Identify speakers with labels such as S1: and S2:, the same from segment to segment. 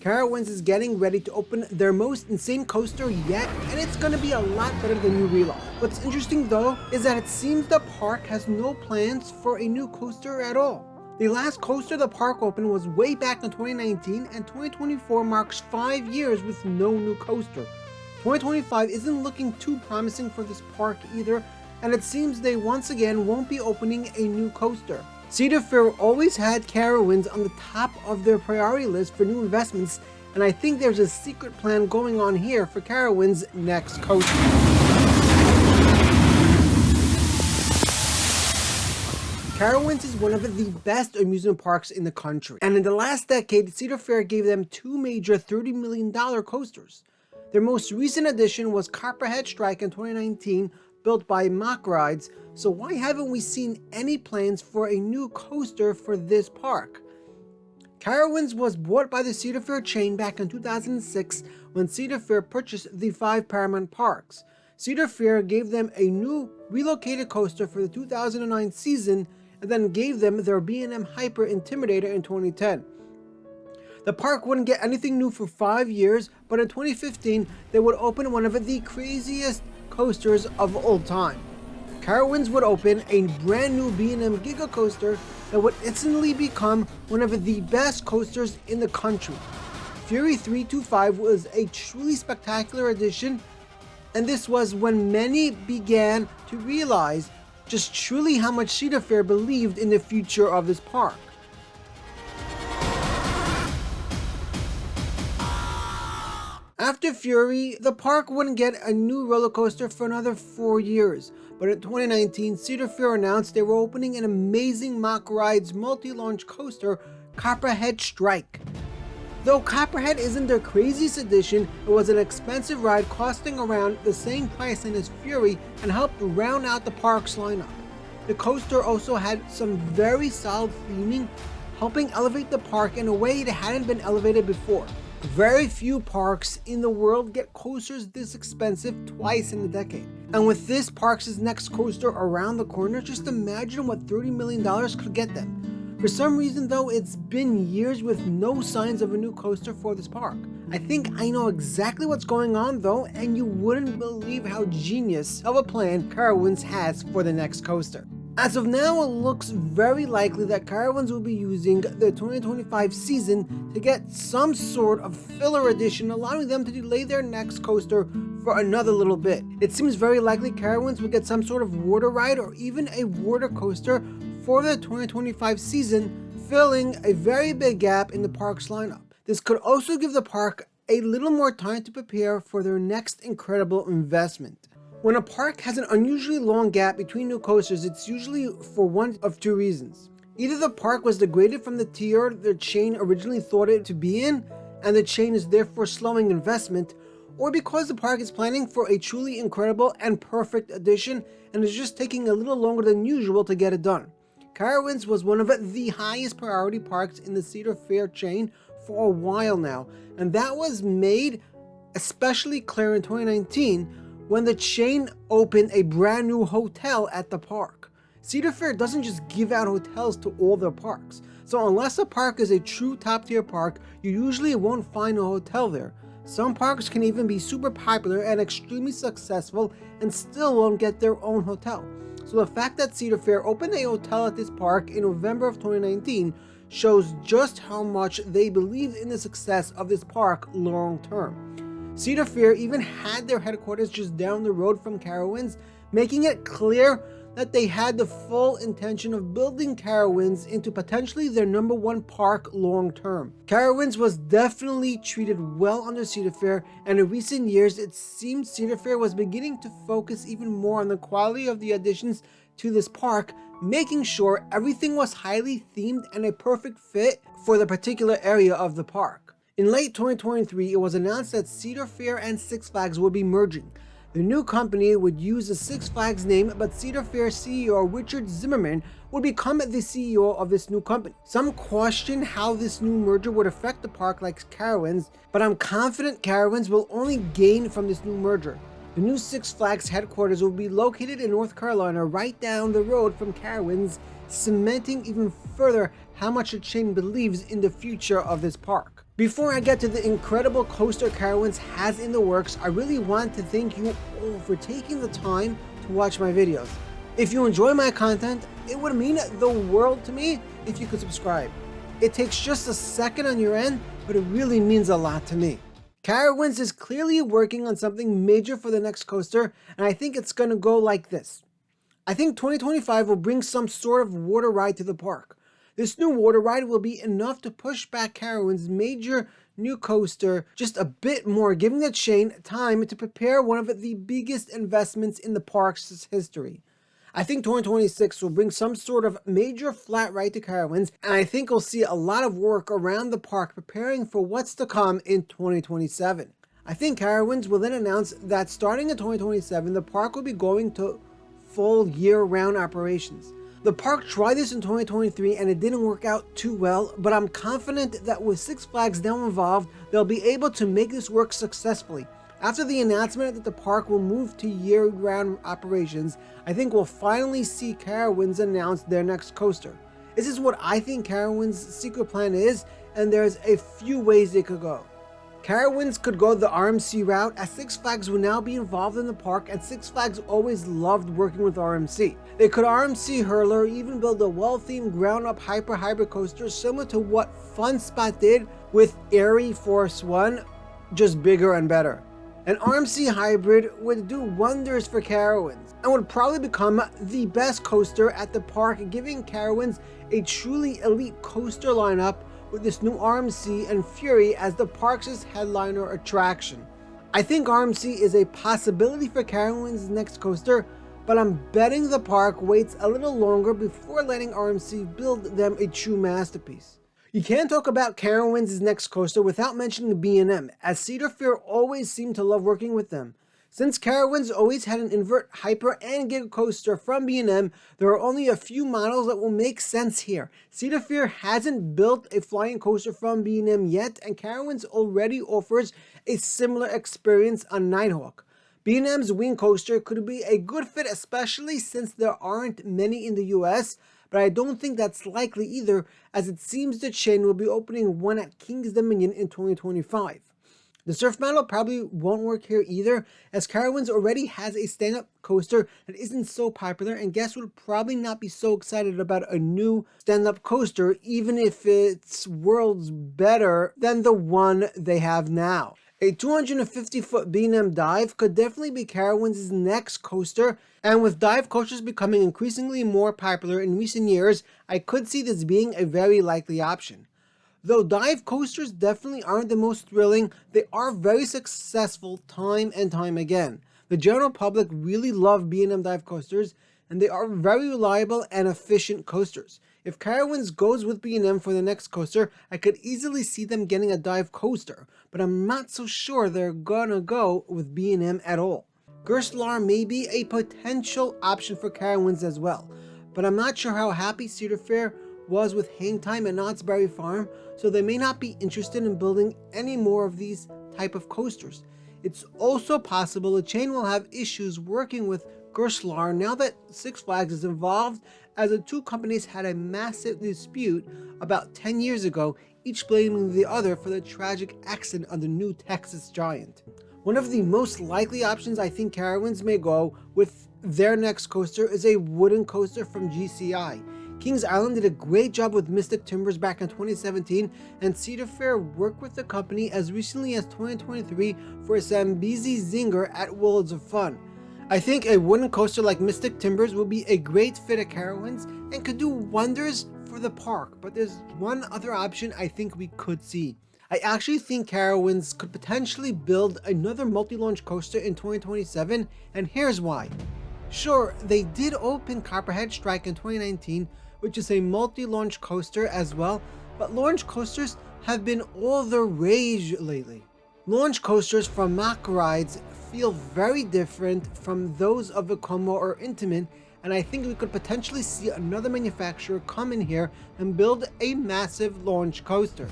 S1: Carowinds is getting ready to open their most insane coaster yet, and it's gonna be a lot better than you realize. What's interesting though is that it seems the park has no plans for a new coaster at all. The last coaster the park opened was way back in 2019, and 2024 marks 5 years with no new coaster. 2025 isn't looking too promising for this park either, and it seems they once again won't be opening a new coaster. Cedar Fair always had Carowinds on the top of their priority list for new investments, and I think there's a secret plan going on here for Carowinds' next coaster. Carowinds is one of the best amusement parks in the country, and in the last decade, Cedar Fair gave them 2 major $30 million coasters. Their most recent addition was Copperhead Strike in 2019, built by Mack Rides, so why haven't we seen any plans for a new coaster for this park? Carowinds was bought by the Cedar Fair chain back in 2006 when Cedar Fair purchased the 5 Paramount parks. Cedar Fair gave them a new relocated coaster for the 2009 season and then gave them their B&M Hyper Intimidator in 2010. The park wouldn't get anything new for 5 years, but in 2015 they would open one of the craziest coasters of all time. Carowinds would open a brand new B&M Giga coaster that would instantly become one of the best coasters in the country. Fury 325 was a truly spectacular addition, and this was when many began to realize just truly how much Cedar Fair believed in the future of this park. After Fury, the park wouldn't get a new roller coaster for another 4 years, but in 2019, Cedar Fair announced they were opening an amazing Mack Rides multi-launch coaster, Copperhead Strike. Though Copperhead isn't their craziest addition, it was an expensive ride costing around the same price as Fury and helped round out the park's lineup. The coaster also had some very solid theming, helping elevate the park in a way it hadn't been elevated before. Very few parks in the world get coasters this expensive twice in a decade. And with this park's next coaster around the corner, just imagine what $30 million could get them. For some reason though, it's been years with no signs of a new coaster for this park. I think I know exactly what's going on though, and you wouldn't believe how genius of a plan Carowinds has for the next coaster. As of now, it looks very likely that Carowinds will be using the 2025 season to get some sort of filler edition, allowing them to delay their next coaster for another little bit. It seems very likely Carowinds will get some sort of water ride or even a water coaster for the 2025 season, filling a very big gap in the park's lineup. This could also give the park a little more time to prepare for their next incredible investment. When a park has an unusually long gap between new coasters, it's usually for one of 2 reasons. Either the park was degraded from the tier the chain originally thought it to be in, and the chain is therefore slowing investment, or because the park is planning for a truly incredible and perfect addition and is just taking a little longer than usual to get it done. Carowinds was one of the highest priority parks in the Cedar Fair chain for a while now, and that was made especially clear in 2019 when the chain opened a brand new hotel at the park. Cedar Fair doesn't just give out hotels to all their parks, so unless a park is a true top tier park, you usually won't find a hotel there. Some parks can even be super popular and extremely successful and still won't get their own hotel. So the fact that Cedar Fair opened a hotel at this park in November of 2019 shows just how much they believed in the success of this park long term. Cedar Fair even had their headquarters just down the road from Carowinds, making it clear that they had the full intention of building Carowinds into potentially their #1 park long term. Carowinds was definitely treated well under Cedar Fair, and in recent years it seemed Cedar Fair was beginning to focus even more on the quality of the additions to this park, making sure everything was highly themed and a perfect fit for the particular area of the park. In late 2023, it was announced that Cedar Fair and Six Flags would be merging. The new company would use the Six Flags name, but Cedar Fair CEO Richard Zimmerman would become the CEO of this new company. Some question how this new merger would affect the park like Carowinds, but I'm confident Carowinds will only gain from this new merger. The new Six Flags headquarters will be located in North Carolina, right down the road from Carowinds, cementing even further how much the chain believes in the future of this park. Before I get to the incredible coaster Carowinds has in the works, I really want to thank you all for taking the time to watch my videos. If you enjoy my content, it would mean the world to me if you could subscribe. It takes just a second on your end, but it really means a lot to me. Carowinds is clearly working on something major for the next coaster, and I think it's gonna go like this. I think 2025 will bring some sort of water ride to the park. This new water ride will be enough to push back Carowinds' major new coaster just a bit more, giving the chain time to prepare one of the biggest investments in the park's history. I think 2026 will bring some sort of major flat ride to Carowinds, and I think we'll see a lot of work around the park preparing for what's to come in 2027. I think Carowinds will then announce that starting in 2027, the park will be going to full year-round operations. The park tried this in 2023 and it didn't work out too well, but I'm confident that with Six Flags now involved, they'll be able to make this work successfully. After the announcement that the park will move to year-round operations, I think we'll finally see Carowinds announce their next coaster. This is what I think Carowinds' secret plan is, and there's a few ways it could go. Carowinds could go the RMC route, as Six Flags will now be involved in the park, and Six Flags always loved working with RMC. They could RMC Hurler, or even build a well-themed ground-up hyper-hybrid coaster similar to what Fun Spot did with Airy Force 1, just bigger and better. An RMC hybrid would do wonders for Carowinds, and would probably become the best coaster at the park, giving Carowinds a truly elite coaster lineup with this new RMC and Fury as the park's headliner attraction. I think RMC is a possibility for Carowinds' next coaster, but I'm betting the park waits a little longer before letting RMC build them a true masterpiece. You can't talk about Carowinds' next coaster without mentioning B&M, as Cedar Fair always seemed to love working with them. Since Carowinds always had an invert, hyper, and giga coaster from B&M, there are only a few models that will make sense here. Cedar Fair hasn't built a flying coaster from B&M yet, and Carowinds already offers a similar experience on Nighthawk. B&M's wing coaster could be a good fit, especially since there aren't many in the US, but I don't think that's likely either, as it seems the chain will be opening one at King's Dominion in 2025. The surf model probably won't work here either, as Carowinds already has a stand-up coaster that isn't so popular, and guests would probably not be so excited about a new stand-up coaster, even if it's worlds better than the one they have now. A 250-foot B&M dive could definitely be Carowinds' next coaster, and with dive coasters becoming increasingly more popular in recent years, I could see this being a very likely option. Though dive coasters definitely aren't the most thrilling, they are very successful time and time again. The general public really love B&M dive coasters, and they are very reliable and efficient coasters. If Carowinds goes with B&M for the next coaster, I could easily see them getting a dive coaster, but I'm not so sure they're gonna go with B&M at all. Gerstlauer may be a potential option for Carowinds as well, but I'm not sure how happy Cedar Fair was with hang time at Knott's Berry Farm, so they may not be interested in building any more of these type of coasters. It's also possible the chain will have issues working with Gerstlauer now that Six Flags is involved, as the two companies had a massive dispute about 10 years ago, each blaming the other for the tragic accident on the new Texas Giant. One of the most likely options I think Carowinds may go with their next coaster is a wooden coaster from GCI. Kings Island did a great job with Mystic Timbers back in 2017, and Cedar Fair worked with the company as recently as 2023 for a Zambezi Zinger at Worlds of Fun. I think a wooden coaster like Mystic Timbers will be a great fit at Carowinds and could do wonders for the park, but there's one other option I think we could see. I actually think Carowinds could potentially build another multi-launch coaster in 2027, and here's why. Sure, they did open Copperhead Strike in 2019, which is a multi-launch coaster as well, but launch coasters have been all the rage lately. Launch coasters from Mack rides feel very different from those of Vekoma or Intamin, and I think we could potentially see another manufacturer come in here and build a massive launch coaster.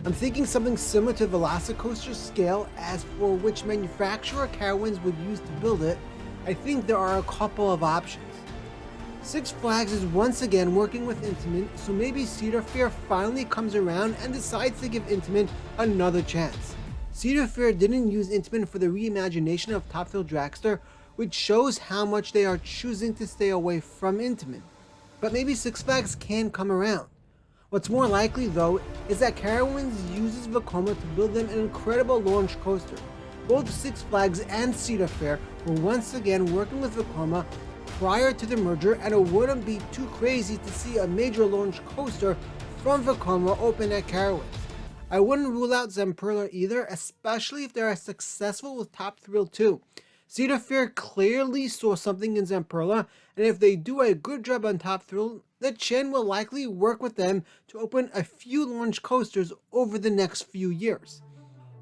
S1: I'm thinking something similar to Velocicoaster's scale, as for which manufacturer Carowinds would use to build it. I think there are a couple of options. Six Flags is once again working with Intamin, so maybe Cedar Fair finally comes around and decides to give Intamin another chance. Cedar Fair didn't use Intamin for the reimagination of Top Thrill Dragster, which shows how much they are choosing to stay away from Intamin. But maybe Six Flags can come around. What's more likely though is that Carowinds uses Vekoma to build them an incredible launch coaster. Both Six Flags and Cedar Fair were once again working with Vekoma prior to the merger, and it wouldn't be too crazy to see a major launch coaster from Vekoma open at Carowinds. I wouldn't rule out Zamperla either, especially if they are successful with Top Thrill 2. Cedar Fair clearly saw something in Zamperla, and if they do a good job on Top Thrill, the Chen will likely work with them to open a few launch coasters over the next few years.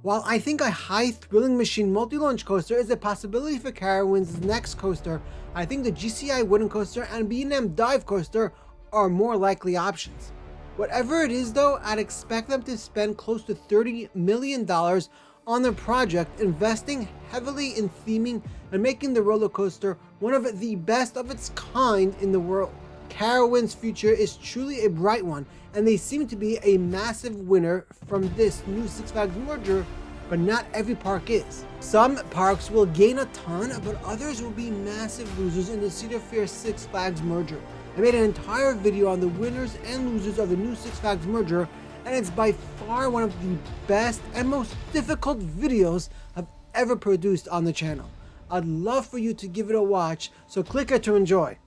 S1: While I think a high thrilling machine multi-launch coaster is a possibility for Carowinds' next coaster, I think the GCI wooden coaster and B&M dive coaster are more likely options. Whatever it is though, I'd expect them to spend close to $30 million on the project, investing heavily in theming and making the roller coaster one of the best of its kind in the world. Carowinds' future is truly a bright one, and they seem to be a massive winner from this new Six Flags merger, but not every park is. Some parks will gain a ton, but others will be massive losers in the Cedar Fair Six Flags merger. I made an entire video on the winners and losers of the new Six Flags merger, and it's by far one of the best and most difficult videos I've ever produced on the channel. I'd love for you to give it a watch, so click it to enjoy.